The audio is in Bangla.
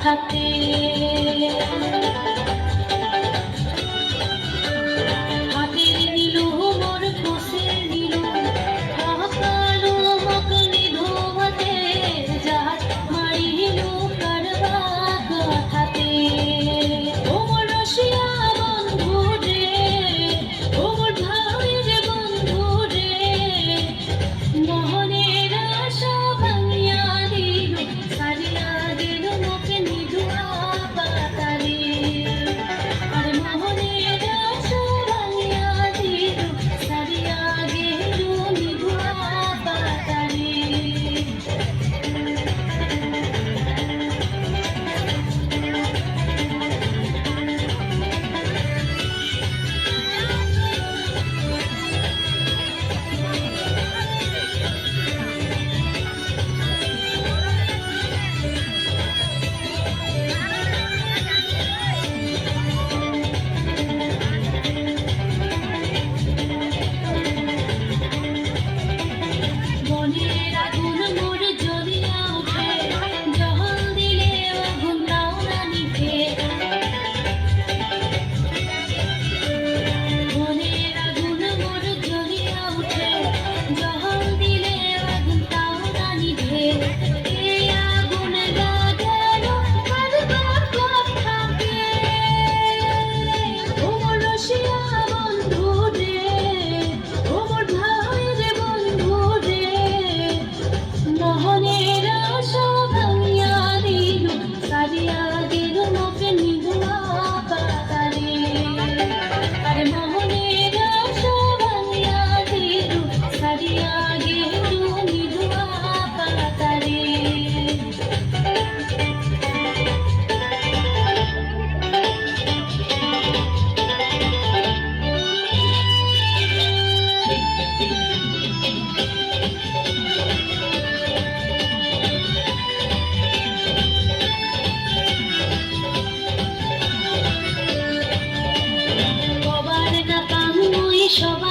কথাতে হাতের নিল মোর কোষের নিল কালো মক নিধোতে যাহার মারিল কারবা কথাতে ও মোর রসিয়া বন্ধু রে ও মোর ভাইর বন্ধু রে মোহনের আশা ভাঙিয়া দিল সারিয়া দিল মোকে নিধুয়া পাতারে আরে মোহনের আশা ভাঙিয়া দিল সারিয়া দিল নিধুয়া পাতারে মনের আগুন মোর জ্বলিয়া ওঠে জহল দিলে আগুন তাও না নিভে মনের আগুন মোর জ্বলিয়া ওঠে জহল দিলে আগুন তাও না নিভে এই আগুন লাগালো কারবার কথাকে ও মোর রসিয়া বন্ধু রে ও মোর ভাইর বন্ধু রে মোহনের আশা ভাঙিয়া দিল সারিয়া দিল মোকে নিধুয়া পাতারে আরে মোহনের আশা ভাঙিয়া দিল সারিয়া দিল নিধুয়া পাতারে সবার না পাঙ্গুই সবার